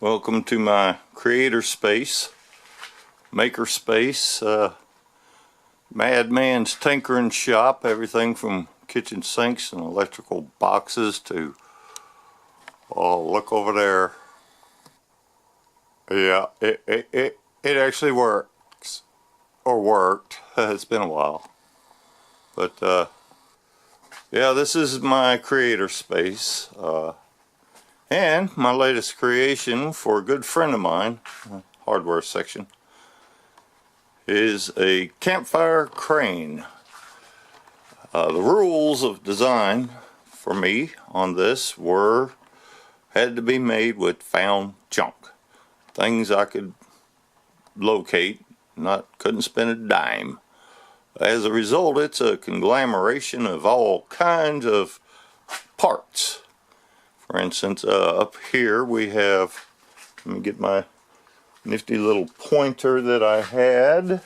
Welcome to my creator space, maker space, madman's tinkering shop. Everything from kitchen sinks and electrical boxes to, oh, look over there. Yeah, it actually works, or worked. It's been a while, but yeah, this is my creator space. And my latest creation for a good friend of mine, hardware section, is a Campfire crane. The rules of design for me on this had to be made with found junk. Things I could locate, couldn't spend a dime. As a result, it's a conglomeration of all kinds of parts. For instance, up here we have, let me get my nifty little pointer that I had.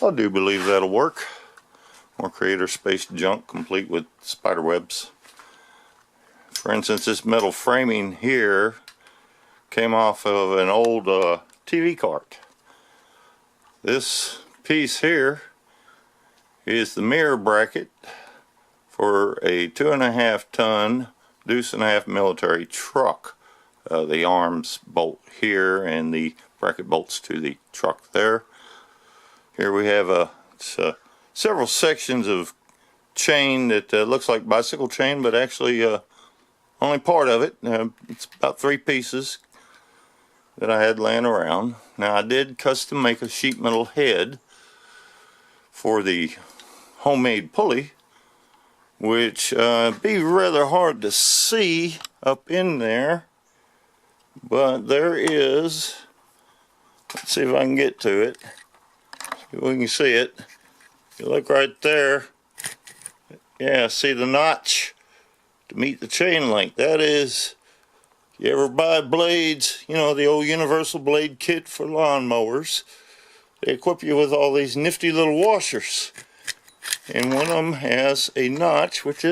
I do believe that'll work. More creator space junk complete with spider webs. For instance, this metal framing here came off of an old TV cart. This piece here is the mirror bracket for a 2.5 ton deuce and a half military truck. The arms bolt here and the bracket bolts to the truck there. Here we have several sections of chain that looks like bicycle chain, but actually only part of it. It's about 3 pieces that I had laying around. Now I did custom make a sheet metal head for the homemade pulley, which be rather hard to see up in there, but there is. Let's see if I can get to it. See if we can see it. You look right there. Yeah, see the notch to meet the chain length. That is, you ever buy blades, you know, the old universal blade kit for lawnmowers, they equip you with all these nifty little washers. And one of them has a notch, which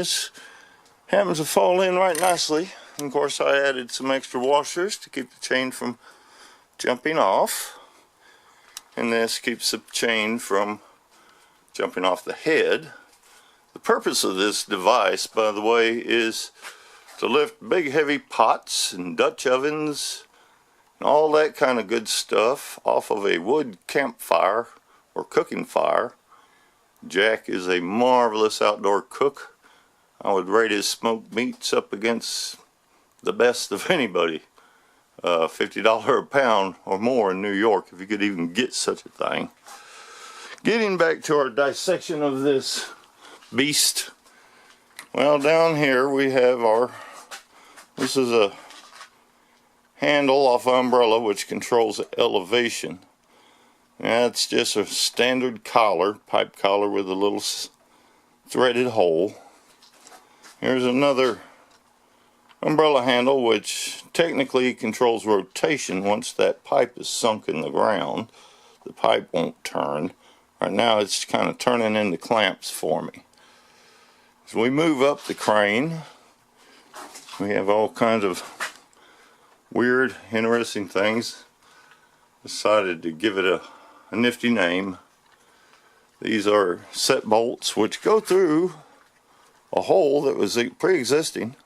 happens to fall in right nicely. And of course, I added some extra washers to keep the chain from jumping off. And this keeps the chain from jumping off the head. The purpose of this device, by the way, is to lift big heavy pots and Dutch ovens and all that kind of good stuff off of a wood campfire or cooking fire. Jack is a marvelous outdoor cook. I would rate his smoked meats up against the best of anybody. $50 a pound or more in New York, if you could even get such a thing. Getting back to our dissection of this beast. Well, down here we have this is a handle off umbrella which controls the elevation. That's just a standard collar, pipe collar with a little threaded hole. Here's another umbrella handle which technically controls rotation. Once that pipe is sunk in the ground, the pipe won't turn. Right now it's kind of turning into clamps for me. As we move up the crane, we have all kinds of weird, interesting things. Decided to give it a nifty name. These are set bolts which go through a hole that was pre-existing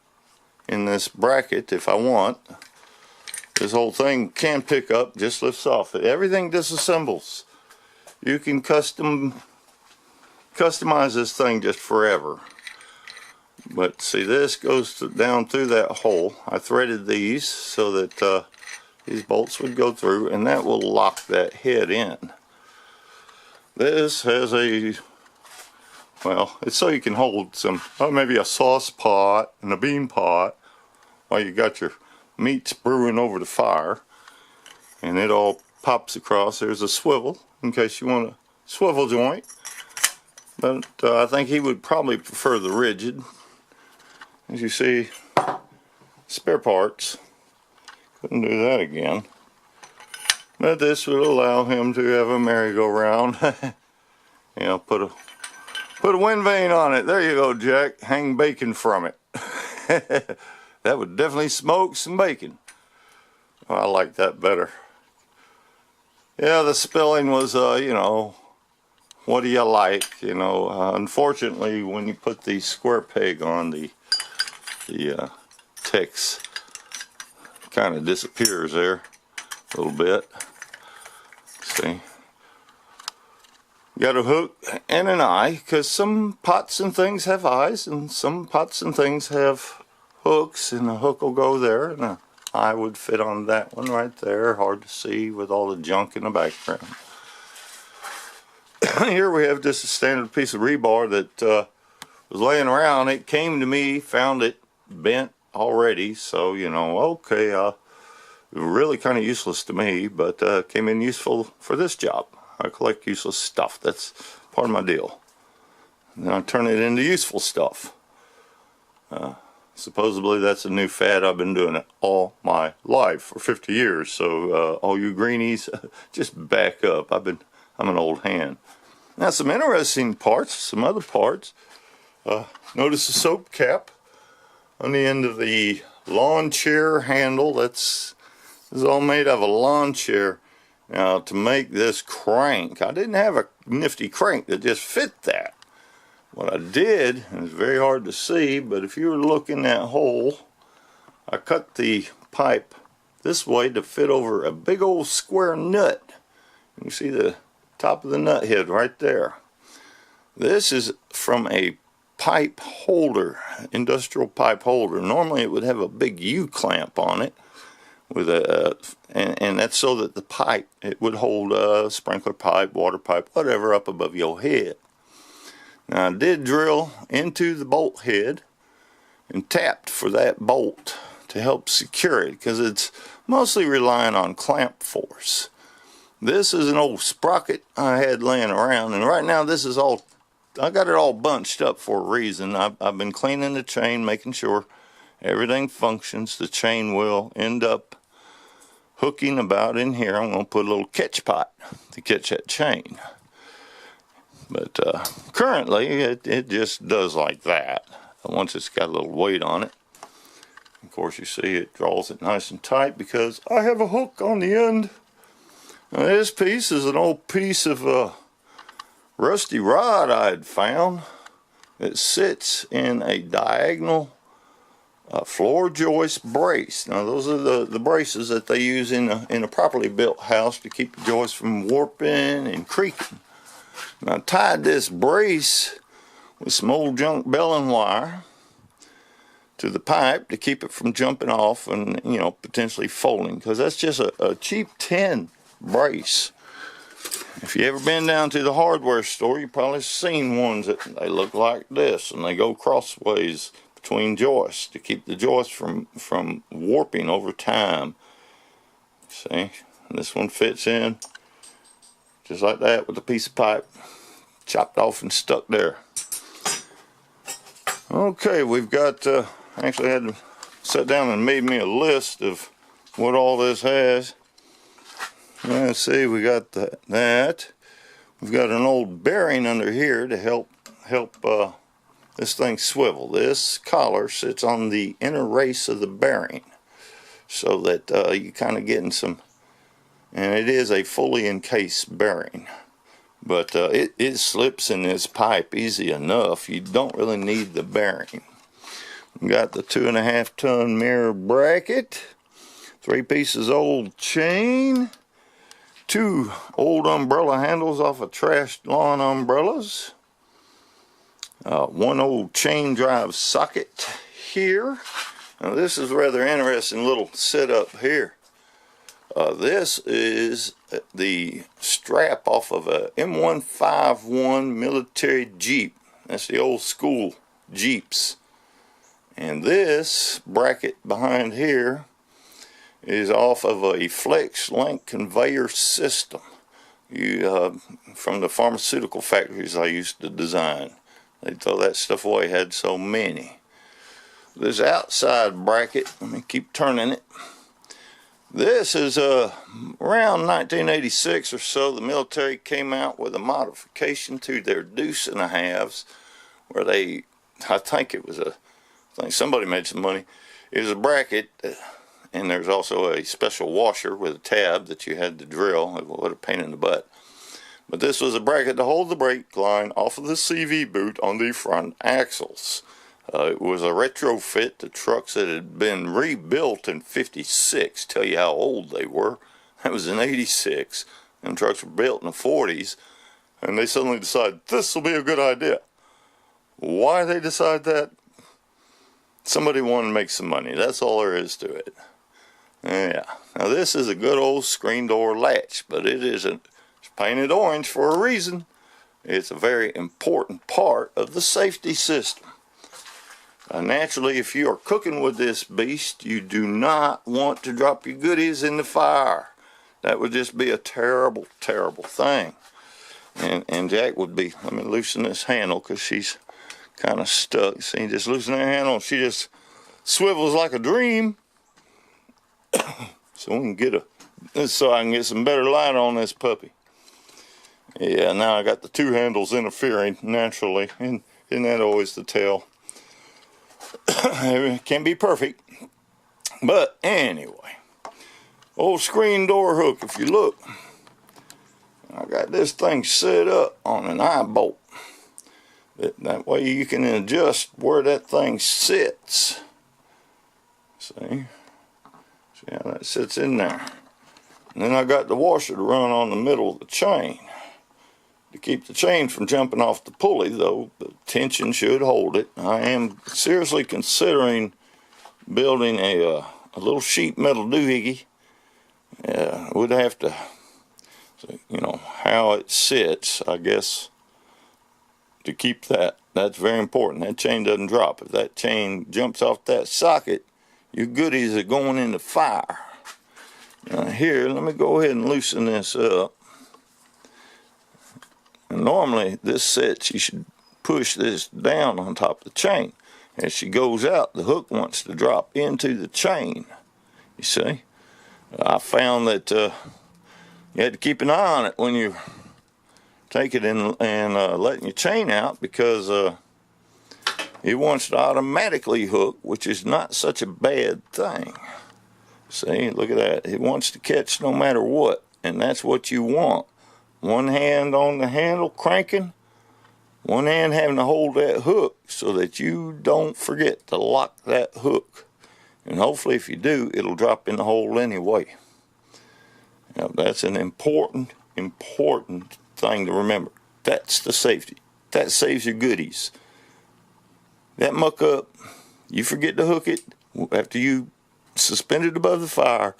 in this bracket. If I want, this whole thing can pick up, just lifts off. Everything disassembles. You can customize this thing just forever. But see, this goes down through that hole. I threaded these so that these bolts would go through, and that will lock that head in. This has well, it's so you can hold some, maybe a sauce pot and a bean pot while you got your meats brewing over the fire. And it all pops across. There's a swivel in case you want a swivel joint. But I think he would probably prefer the rigid. As you see, spare parts. Couldn't do that again. But this would allow him to have a merry-go-round. You know, put a wind vane on it. There you go, Jack. Hang bacon from it. That would definitely smoke some bacon. Well, I like that better. Yeah, the spilling was, you know, what do you like? You know, unfortunately, when you put the square peg on, the text kind of disappears there a little bit. See, you got a hook and an eye, because some pots and things have eyes, and some pots and things have hooks, and the hook will go there, and the eye would fit on that one right there. Hard to see with all the junk in the background. Here we have just a standard piece of rebar that was laying around. It came to me, found it bent already, so you know, okay, really kind of useless to me, but came in useful for this job. I collect useless stuff. That's part of my deal. And then I turn it into useful stuff. Supposedly that's a new fad. I've been doing it all my life for 50 years. So all you greenies, just back up. I'm an old hand. Now some interesting parts, some other parts. Notice the soap cap on the end of the lawn chair handle. This is all made out of a lawn chair. Now to make this crank, I didn't have a nifty crank that just fit that. What I did, and it's very hard to see, but if you were looking that hole, I cut the pipe this way to fit over a big old square nut. You see the top of the nut head right there. This is from a pipe holder, industrial pipe holder. Normally it would have a big U-clamp on it, with and that's so that the pipe, it would hold a sprinkler pipe, water pipe, whatever up above your head. Now I did drill into the bolt head and tapped for that bolt to help secure it, because it's mostly relying on clamp force. This is an old sprocket I had laying around, and right now this is all, I got it all bunched up for a reason. I've been cleaning the chain, making sure everything functions. The chain will end up hooking about in here. I'm going to put a little catch pot to catch that chain. But currently it just does like that. Once it's got a little weight on it. Of course you see it draws it nice and tight because I have a hook on the end. Now this piece is an old piece of rusty rod I had found. It sits in a diagonal floor joist brace. Now those are the braces that they use in a properly built house to keep the joist from warping and creaking. Now I tied this brace with some old junk baling wire to the pipe to keep it from jumping off and, you know, potentially folding, because that's just a cheap tin brace. If you ever been down to the hardware store, you've probably seen ones that they look like this, and they go crossways between joists to keep the joist from warping over time. See, and this one fits in just like that with a piece of pipe chopped off and stuck there. Okay, we've got actually had to sit down and made me a list of what all this has. Let's see, we got that. We've got an old bearing under here to help this thing swivel. This collar sits on the inner race of the bearing, so that you kind of getting some, and it is a fully encased bearing, but it slips in this pipe easy enough. You don't really need the bearing. We got the 2.5 ton mirror bracket, 3 pieces old chain, 2 old umbrella handles off of trashed lawn umbrellas, 1 old chain drive socket here. Now this is a rather interesting little setup here. This is the strap off of a M151 military Jeep. That's the old school Jeeps. And this bracket behind here is off of a flex link conveyor system from the pharmaceutical factories I used to design. They'd throw that stuff away, had so many. This outside bracket, let me keep turning it. This is around 1986 or so. The military came out with a modification to their deuce and a halves, where they, I think somebody made some money, is a bracket, and there's also a special washer with a tab that you had to drill. What a pain in the butt. But this was a bracket to hold the brake line off of the CV boot on the front axles. It was a retrofit to trucks that had been rebuilt in '56. Tell you how old they were. That was in '86. Them trucks were built in the '40s, and they suddenly decided this will be a good idea. Why they decide that? Somebody wanted to make some money. That's all there is to it. Yeah. Now this is a good old screen door latch, but it's painted orange for a reason. It's a very important part of the safety system. Naturally, if you are cooking with this beast, you do not want to drop your goodies in the fire. That would just be a terrible, terrible thing. And Jack would be, let me loosen this handle because she's kind of stuck. See, just loosen that handle and she just swivels like a dream. So we can so I can get some better light on this puppy. Yeah, now I got the two handles interfering naturally, and isn't that always the tale? It can't be perfect, but anyway, old screen door hook. If you look, I got this thing set up on an eye bolt. That way you can adjust where that thing sits. See how that sits in there. And then I got the washer to run on the middle of the chain. To keep the chain from jumping off the pulley, though, the tension should hold it. I am seriously considering building a little sheet metal doohickey. Would have to, you know, how it sits, I guess, to keep that. That's very important. That chain doesn't drop. If that chain jumps off that socket, your goodies are going in the fire. Now here, let me go ahead and loosen this up. And normally this sets, you should push this down on top of the chain. As she goes out, the hook wants to drop into the chain. You see? I found that you had to keep an eye on it when you take it and letting your chain out, because it wants to automatically hook, which is not such a bad thing. See, look at that. It wants to catch no matter what, and that's what you want. One hand on the handle cranking, one hand having to hold that hook so that you don't forget to lock that hook. And hopefully if you do, it'll drop in the hole anyway. Now that's an important thing to remember. That's the safety. That saves your goodies. That muck up, you forget to hook it after you suspend it above the fire,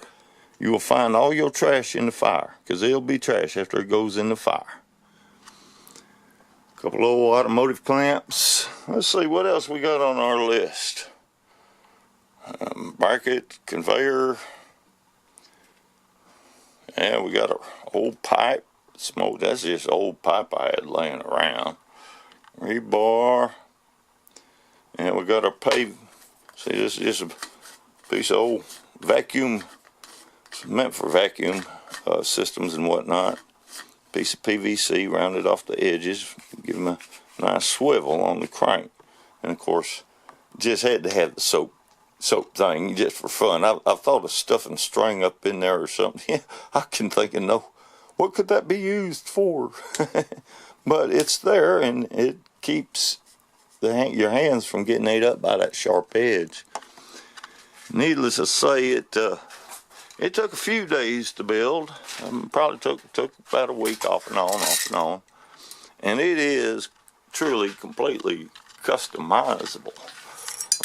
you will find all your trash in the fire, because it'll be trash after it goes in the fire. A couple old automotive clamps. Let's see what else we got on our list. Bracket, conveyor. Yeah, we got an old pipe. Smoke. That's just old pipe I had laying around. Rebar. And we got our pave. See, this is just a piece of old vacuum. It's meant for vacuum systems and whatnot. Piece of PVC rounded off the edges. Give them a nice swivel on the crank. And of course, just had to have the soap thing just for fun. I thought of stuffing string up in there or something. Yeah, I can think of no. What could that be used for? But it's there, and it keeps your hands from getting ate up by that sharp edge. Needless to say, it took a few days to build. Probably took about a week off and on. And it is truly, completely customizable.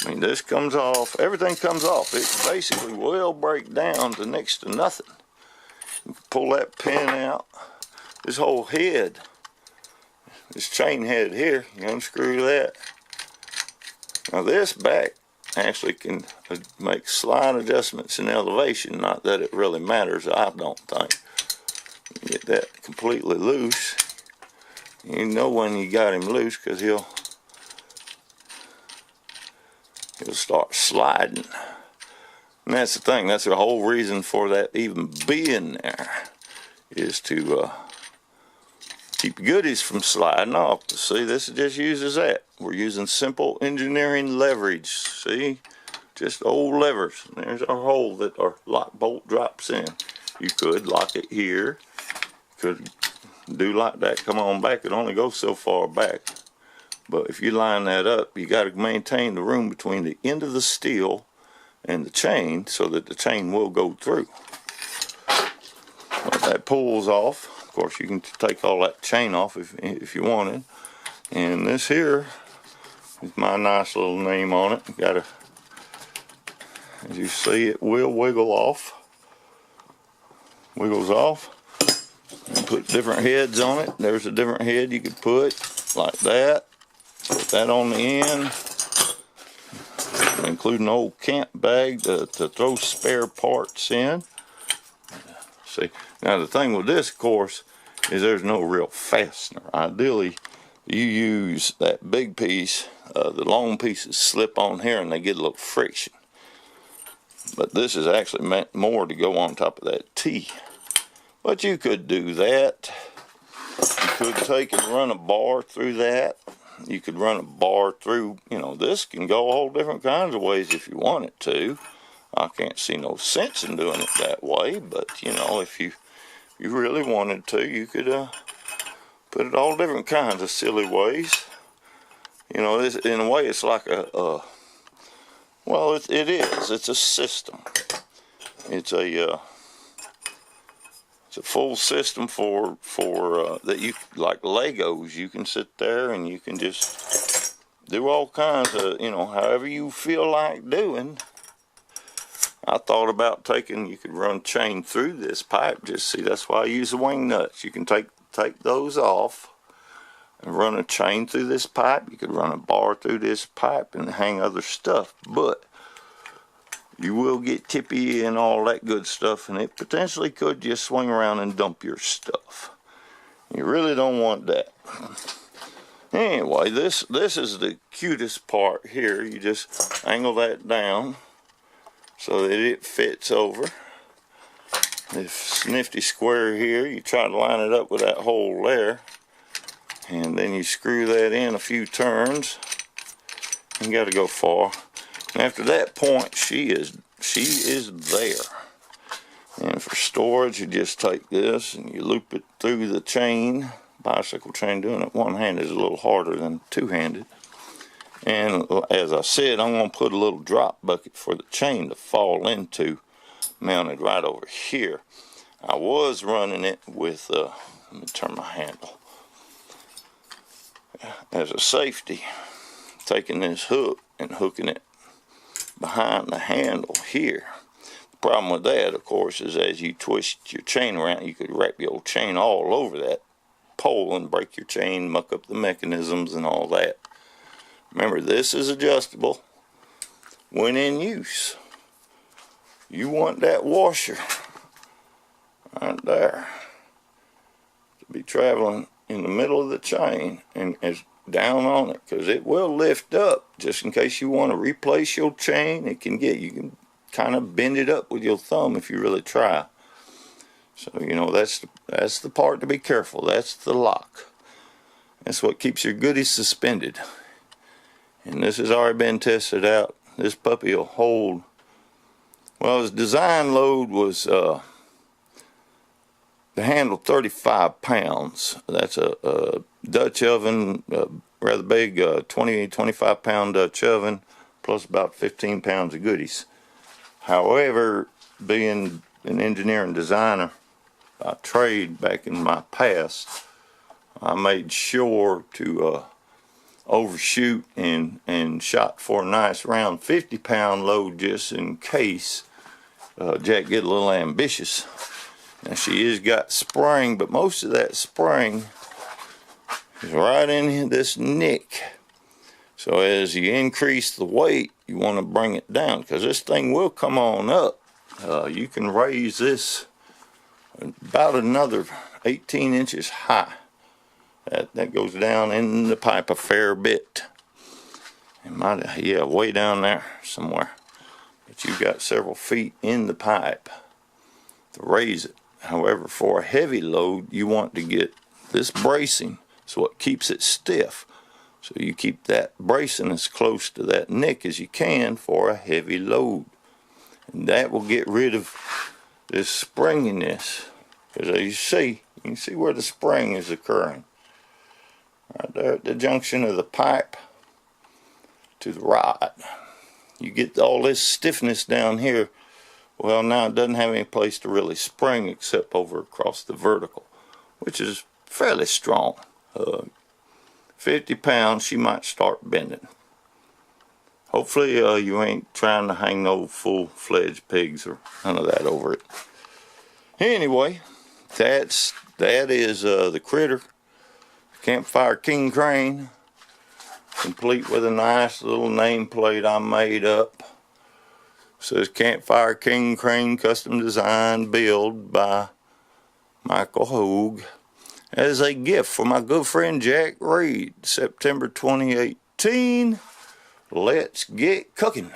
I mean, this comes off, everything comes off. It basically will break down to next to nothing. You can pull that pin out. This whole head, this chain head here, you unscrew that. Now this back actually can make slight adjustments in elevation. Not that it really matters, I don't think. You get that completely loose. You know when you got him loose, because he'll start sliding. And that's the thing, that's the whole reason for that even being there, is to keep your goodies from sliding off. See, this just uses that. We're using simple engineering leverage. See, just old levers. And there's our hole that our lock bolt drops in. You could lock it here. Could do like that, come on back. It only goes so far back. But if you line that up, you got to maintain the room between the end of the steel and the chain so that the chain will go through. Well, that pulls off. Of course, you can take all that chain off if you wanted. And this here is my nice little name on it. Got a, as you see, it will wiggle off. Wiggles off. And put different heads on it. There's a different head you could put like that. Put that on the end, including an old camp bag to throw spare parts in. See, now the thing with this, of course, is there's no real fastener. Ideally, you use that big piece. The long pieces slip on here and they get a little friction. But this is actually meant more to go on top of that T. But you could do that. You could take and run a bar through that. You could run a bar through, you know, this can go all different kinds of ways if you want it to. I can't see no sense in doing it that way, but, you know, if you really wanted to, you could put it all different kinds of silly ways. You know, in a way, it's like well, it is. It's a system. It's a full system for that you, like Legos, you can sit there and you can just do all kinds of, you know, however you feel like doing. I thought about taking, you could run chain through this pipe. Just see, that's why I use the wing nuts. You can take those off and run a chain through this pipe. You could run a bar through this pipe and hang other stuff, but you will get tippy and all that good stuff, and it potentially could just swing around and dump your stuff. You really don't want that. Anyway, this is the cutest part here. You just angle that down so that it fits over. This nifty square here, you try to line it up with that hole there, and then you screw that in a few turns. You got to go far. And after that point, she is there. And for storage, you just take this and you loop it through the chain. Bicycle chain, doing it one-handed is a little harder than two-handed. And as I said, I'm going to put a little drop bucket for the chain to fall into, mounted right over here. I was running it with, let me turn my handle, as a safety, taking this hook and hooking it behind the handle here. The problem with that, of course, is as you twist your chain around, you could wrap your old chain all over that pole and break your chain, muck up the mechanisms and all that. Remember, this is adjustable when in use. You want that washer right there to be traveling in the middle of the chain and as down on it, because it will lift up just in case you want to replace your chain. You can kind of bend it up with your thumb if you really try. So, you know, that's the part to be careful. That's the lock. That's what keeps your goodies suspended. And this has already been tested out. This puppy will hold, well, his design load was the handle 35 pounds. That's a Dutch oven, rather big, 25 pound Dutch oven, plus about 15 pounds of goodies. However, being an engineer and designer by trade back in my past, I made sure to overshoot and shot for a nice round 50-pound load just in case Jack get a little ambitious. Now she has got spring, but most of that spring is right in this nick. So as you increase the weight, you want to bring it down, because this thing will come on up. You can raise this about another 18 inches high. That goes down in the pipe a fair bit. It might, yeah, way down there somewhere. But you've got several feet in the pipe to raise it. However, for a heavy load, you want to get this bracing so it keeps it stiff So you keep that bracing as close to that neck as you can for a heavy load. And that will get rid of this springiness. Because as you can see where the spring is occurring. Right there at the junction of the pipe to the rod. You get all this stiffness down here. Well, now it doesn't have any place to really spring except over across the vertical, which is fairly strong. 50 pounds, she might start bending. Hopefully you ain't trying to hang no full-fledged pigs or none of that over it. Anyway, that is the critter, Campfire King Crane, complete with a nice little nameplate I made up. It says Campfire King Crane custom design build by Michael Hogue, as a gift for my good friend Jack Reed, September 2018. Let's get cooking.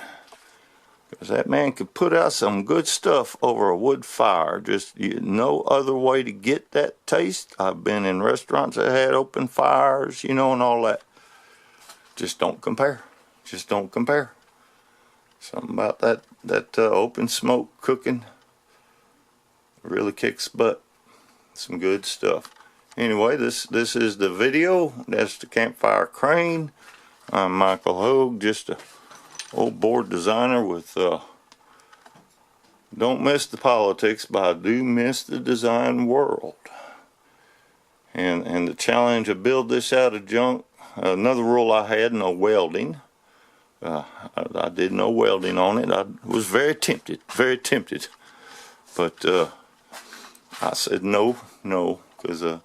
Because that man could put out some good stuff over a wood fire. Just no other way to get that taste. I've been in restaurants that had open fires, you know, and all that. Just don't compare. Just don't compare. Something about that open smoke cooking really kicks butt. Some good stuff. Anyway, this is the video. That's the Campfire Crane. I'm Michael Hogue, just a old board designer with don't miss the politics, but I do miss the design world. And the challenge of build this out of junk. Another rule I had, no welding. I did no welding on it. I was very tempted, but I said no, because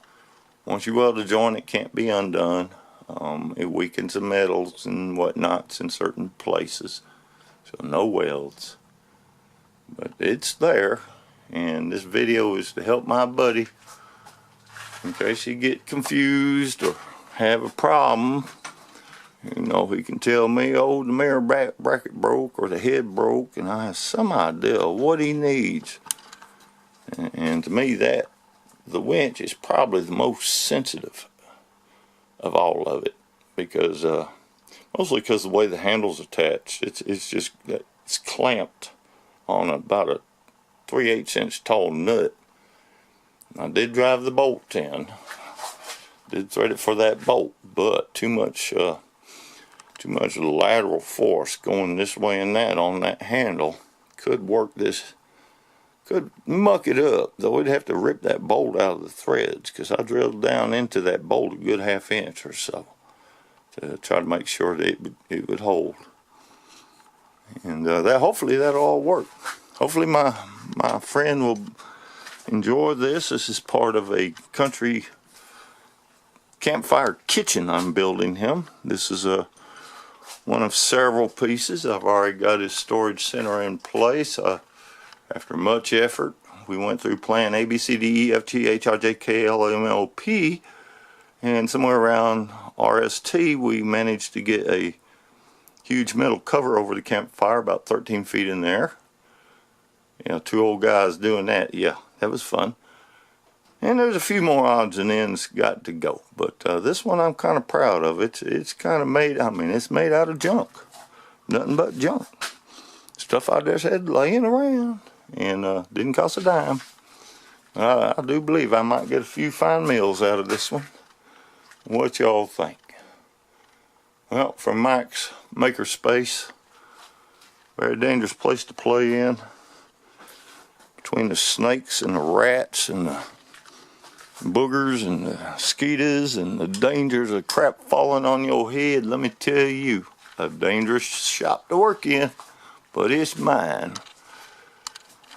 once you weld a joint, it can't be undone. It weakens the metals and whatnots in certain places. So no welds. But it's there. And this video is to help my buddy in case he get confused or have a problem. You know, he can tell me, oh, the mirror bracket broke or the head broke, and I have some idea of what he needs. And to me, that the winch is probably the most sensitive of all of it, because mostly because the way the handle's attached, it's clamped on about a 3/8 inch tall nut. I did drive the bolt in, did thread it for that bolt, but too much lateral force going this way and that on that handle could muck it up, though we'd have to rip that bolt out of the threads, because I drilled down into that bolt a good 1/2 inch or so to try to make sure that it would hold. And hopefully that'll all work. Hopefully my friend will enjoy this. This is part of a country campfire kitchen I'm building him. This is one of several pieces. I've already got his storage center in place. After much effort, we went through plan A, B, C, D, E, F, G, H, I, J, K, L, M, N, O, P, and somewhere around RST, we managed to get a huge metal cover over the campfire, about 13 feet in there. You know, 2 old guys doing that. Yeah, that was fun. And there's a few more odds and ends got to go. But this one I'm kind of proud of. It's kind of made, it's made out of junk. Nothing but junk. Stuff I just had laying around. And didn't cost a dime. I do believe I might get a few fine meals out of this one. What y'all think? Well, from Mike's Makerspace, very dangerous place to play in. Between the snakes and the rats and the boogers and the mosquitoes and the dangers of crap falling on your head, let me tell you, a dangerous shop to work in, but it's mine.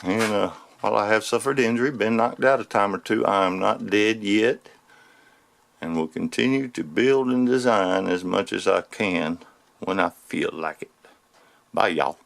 And while I have suffered injury, been knocked out a time or two, I am not dead yet, and will continue to build and design as much as I can when I feel like it. Bye, y'all.